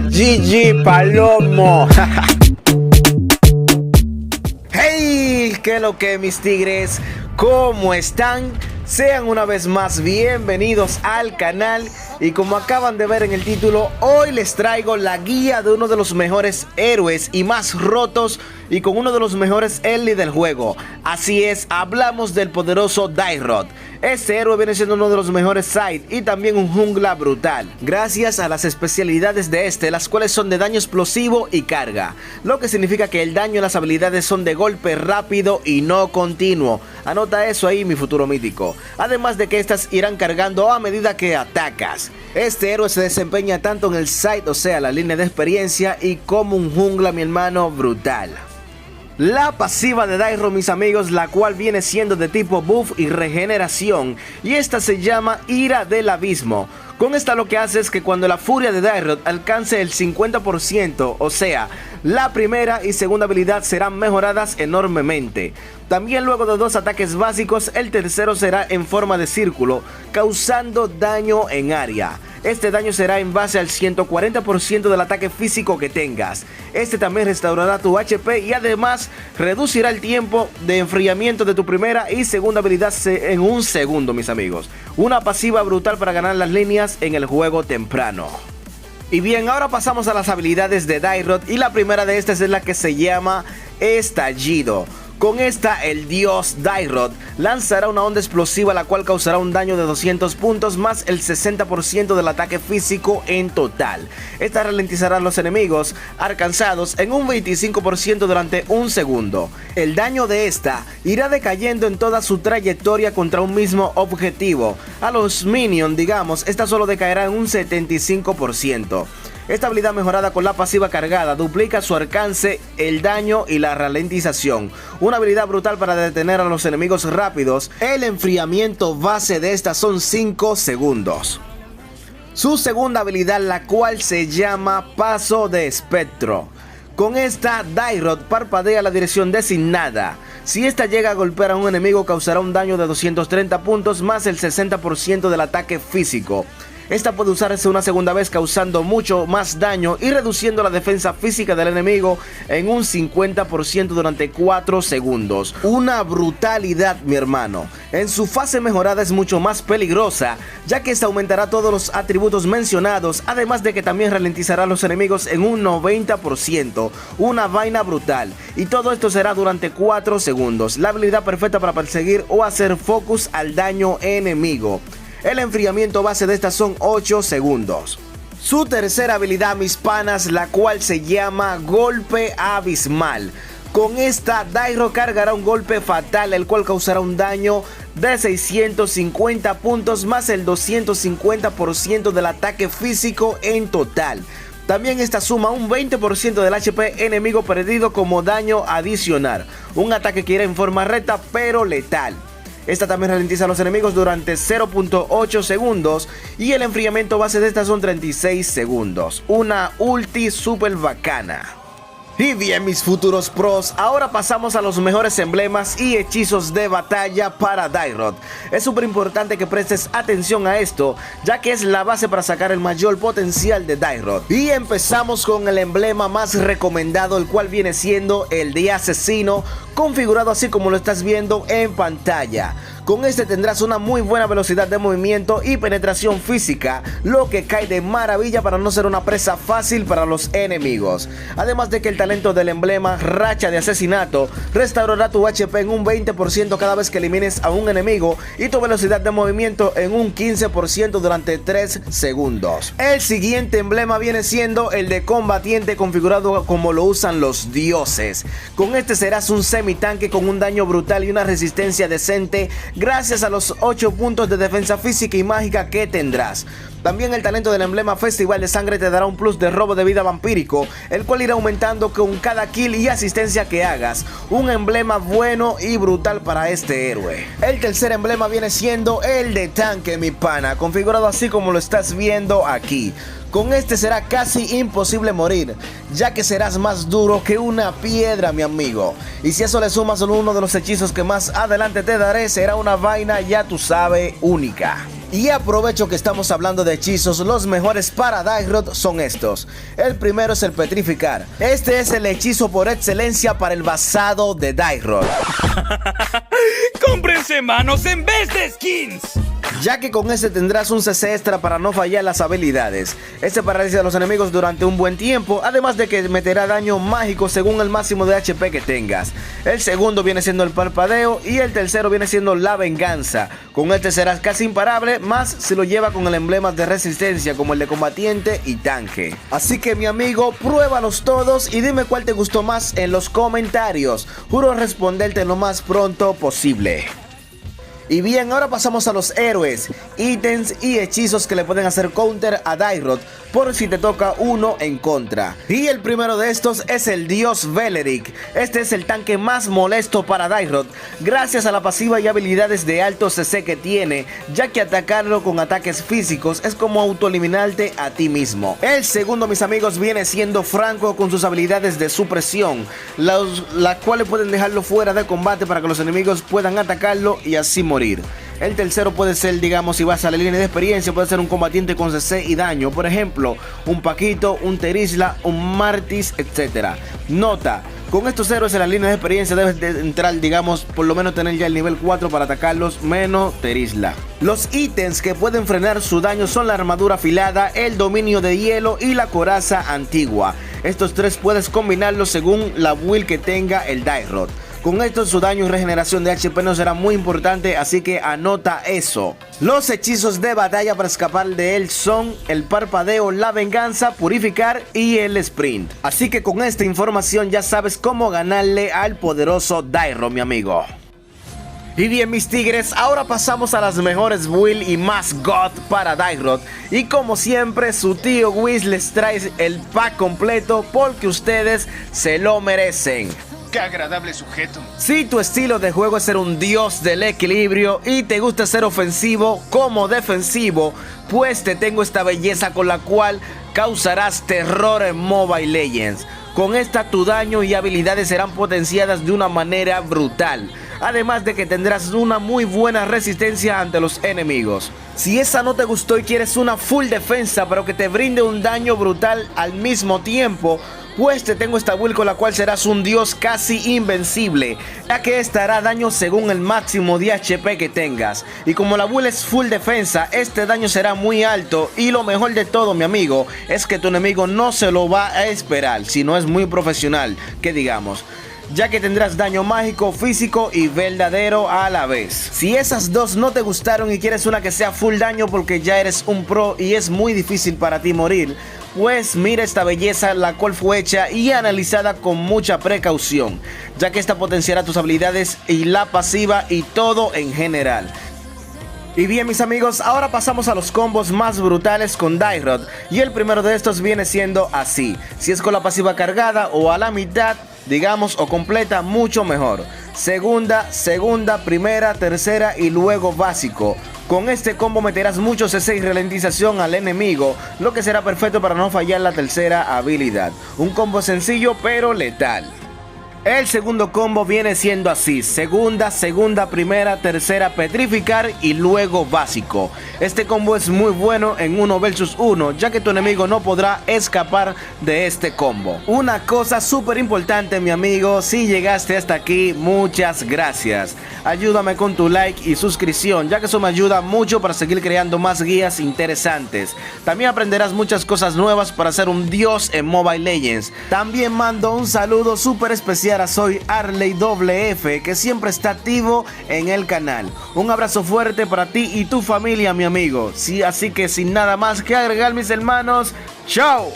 GG Palomo. Hey, ¿qué es lo que, mis tigres? ¿Cómo están? Sean una vez más bienvenidos al canal. Y como acaban de ver en el título, hoy les traigo la guía de uno de los mejores héroes y más rotos, y con uno de los mejores early del juego. Así es, hablamos del poderoso Dyrod. Este héroe viene siendo uno de los mejores side y también un jungla brutal, gracias a las especialidades de este, las cuales son de daño explosivo y carga, lo que significa que el daño y las habilidades son de golpe rápido y no continuo. Anota eso ahí, mi futuro mítico. Además de que estas irán cargando a medida que atacas. Este héroe se desempeña tanto en el side, o sea, la línea de experiencia, y como un jungla, mi hermano, brutal. La pasiva de Dyrod, mis amigos, la cual viene siendo de tipo buff y regeneración, y esta se llama Ira del Abismo. Con esta lo que hace es que cuando la furia de Dyrod alcance el 50%, o sea, la primera y segunda habilidad serán mejoradas enormemente. También luego de dos ataques básicos, el tercero será en forma de círculo, causando daño en área. Este daño será en base al 140% del ataque físico que tengas. Este también restaurará tu HP y además reducirá el tiempo de enfriamiento de tu primera y segunda habilidad en un segundo, mis amigos. Una pasiva brutal para ganar las líneas en el juego temprano. Y bien, ahora pasamos a las habilidades de Dyrod, y la primera de estas es la que se llama Estallido. Con esta, el dios Dyrod lanzará una onda explosiva, la cual causará un daño de 200 puntos más el 60% del ataque físico en total. Esta ralentizará a los enemigos alcanzados en un 25% durante un segundo. El daño de esta irá decayendo en toda su trayectoria contra un mismo objetivo. A los minions, digamos, esta solo decaerá en un 75%. Esta habilidad mejorada con la pasiva cargada duplica su alcance, el daño y la ralentización. Una habilidad brutal para detener a los enemigos rápidos. El enfriamiento base de esta son 5 segundos. Su segunda habilidad, la cual se llama Paso de Espectro. Con esta, Dyrod parpadea la dirección designada. Si esta llega a golpear a un enemigo, causará un daño de 230 puntos más el 60% del ataque físico. Esta puede usarse una segunda vez, causando mucho más daño y reduciendo la defensa física del enemigo en un 50% durante 4 segundos. Una brutalidad, mi hermano. En su fase mejorada es mucho más peligrosa, ya que esta aumentará todos los atributos mencionados, además de que también ralentizará a los enemigos en un 90%. Una vaina brutal. Y todo esto será durante 4 segundos. La habilidad perfecta para perseguir o hacer focus al daño enemigo. El enfriamiento base de estas son 8 segundos. Su tercera habilidad, mis panas, la cual se llama Golpe Abismal. Con esta, Dyrod cargará un golpe fatal, el cual causará un daño de 650 puntos más el 250% del ataque físico en total. También esta suma un 20% del HP enemigo perdido como daño adicional. Un ataque que irá en forma recta pero letal. Esta también ralentiza a los enemigos durante 0.8 segundos y el enfriamiento base de esta son 36 segundos. Una ulti super bacana. Y bien, mis futuros pros, ahora pasamos a los mejores emblemas y hechizos de batalla para Dyrod. Es súper importante que prestes atención a esto, ya que es la base para sacar el mayor potencial de Dyrod. Y empezamos con el emblema más recomendado, el cual viene siendo el de Asesino, configurado así como lo estás viendo en pantalla. Con este tendrás una muy buena velocidad de movimiento y penetración física, lo que cae de maravilla para no ser una presa fácil para los enemigos. Además de que el talento del emblema Racha de Asesinato restaurará tu HP en un 20% cada vez que elimines a un enemigo y tu velocidad de movimiento en un 15% durante 3 segundos. El siguiente emblema viene siendo el de Combatiente, configurado como lo usan los dioses. Con este serás un semitanque con un daño brutal y una resistencia decente, gracias a los 8 puntos de defensa física y mágica que tendrás. También el talento del emblema Festival de Sangre te dará un plus de robo de vida vampírico, el cual irá aumentando con cada kill y asistencia que hagas. Un emblema bueno y brutal para este héroe. El tercer emblema viene siendo el de Tanque, mi pana, configurado así como lo estás viendo aquí. Con este será casi imposible morir, ya que serás más duro que una piedra, mi amigo. Y si eso le sumas uno de los hechizos que más adelante te daré, será una vaina, ya tú sabes, única. Y aprovecho que estamos hablando de hechizos, los mejores para Dyrod son estos. El primero es el petrificar. Este es el hechizo por excelencia para el basado de Dyrod. ¡Cómprense manos en vez de skins! Ya que con este tendrás un CC extra para no fallar las habilidades. Este paraliza a los enemigos durante un buen tiempo, además de que meterá daño mágico según el máximo de HP que tengas. El segundo viene siendo el parpadeo y el tercero viene siendo la venganza. Con este serás casi imparable, más si lo lleva con el emblema de resistencia como el de combatiente y tanque. Así que mi amigo, pruébalos todos y dime cuál te gustó más en los comentarios. Juro responderte lo más pronto posible. Y bien, ahora pasamos a los héroes, ítems y hechizos que le pueden hacer counter a Dyrod por si te toca uno en contra. Y el primero de estos es el dios Veleric. Este es el tanque más molesto para Dyrod, gracias a la pasiva y habilidades de alto CC que tiene, ya que atacarlo con ataques físicos es como autoeliminarte a ti mismo. El segundo, mis amigos, viene siendo Franco con sus habilidades de supresión, las cuales pueden dejarlo fuera de combate para que los enemigos puedan atacarlo y así morir. El tercero puede ser, digamos, si vas a la línea de experiencia, puede ser un combatiente con CC y daño, por ejemplo, un Paquito, un Terizla, un Martis, etc. Nota: con estos héroes en la línea de experiencia debes de entrar, digamos, por lo menos tener ya el nivel 4 para atacarlos, menos Terizla. Los ítems que pueden frenar su daño son la armadura afilada, el dominio de hielo y la coraza antigua. Estos tres puedes combinarlos según la build que tenga el Dyrod. Con esto su daño y regeneración de HP no será muy importante, así que anota eso. Los hechizos de batalla para escapar de él son el parpadeo, la venganza, purificar y el sprint. Así que con esta información ya sabes cómo ganarle al poderoso Dyrod, mi amigo. Y bien, mis tigres, ahora pasamos a las mejores build y más god para Dyrod. Y como siempre, su tío Wiz les trae el pack completo porque ustedes se lo merecen. ¡Qué agradable sujeto! Si tu estilo de juego es ser un dios del equilibrio y te gusta ser ofensivo como defensivo, pues te tengo esta belleza con la cual causarás terror en Mobile Legends. Con esta tu daño y habilidades serán potenciadas de una manera brutal, además de que tendrás una muy buena resistencia ante los enemigos. Si esa no te gustó y quieres una full defensa pero que te brinde un daño brutal al mismo tiempo, pues te tengo esta build con la cual serás un dios casi invencible, ya que esta hará daño según el máximo de HP que tengas. Y como la build es full defensa, este daño será muy alto y lo mejor de todo, mi amigo, es que tu enemigo no se lo va a esperar, si no es muy profesional, que digamos, ya que tendrás daño mágico, físico y verdadero a la vez. Si esas dos no te gustaron y quieres una que sea full daño porque ya eres un pro y es muy difícil para ti morir, pues mira esta belleza, la cual fue hecha y analizada con mucha precaución, ya que esta potenciará tus habilidades y la pasiva y todo en general. Y bien, mis amigos, ahora pasamos a los combos más brutales con Dyrod, y el primero de estos viene siendo así. Si es con la pasiva cargada o a la mitad, digamos, o completa, mucho mejor. Segunda, primera, tercera y luego básico. Con este combo meterás mucho CC y ralentización al enemigo, lo que será perfecto para no fallar la tercera habilidad. Un combo sencillo pero letal. El segundo combo viene siendo así: segunda, primera, tercera, petrificar y luego básico. Este combo es muy bueno en 1 versus 1, ya que tu enemigo no podrá escapar de este combo. Una cosa súper importante, mi amigo, si llegaste hasta aquí, muchas gracias. Ayúdame con tu like y suscripción, ya que eso me ayuda mucho para seguir creando más guías interesantes. También aprenderás muchas cosas nuevas para ser un dios en Mobile Legends. También mando un saludo súper especial a Soy Arley WF, que siempre está activo en el canal. Un abrazo fuerte para ti y tu familia, mi amigo. Sí, así que sin nada más que agregar, mis hermanos, ¡chao!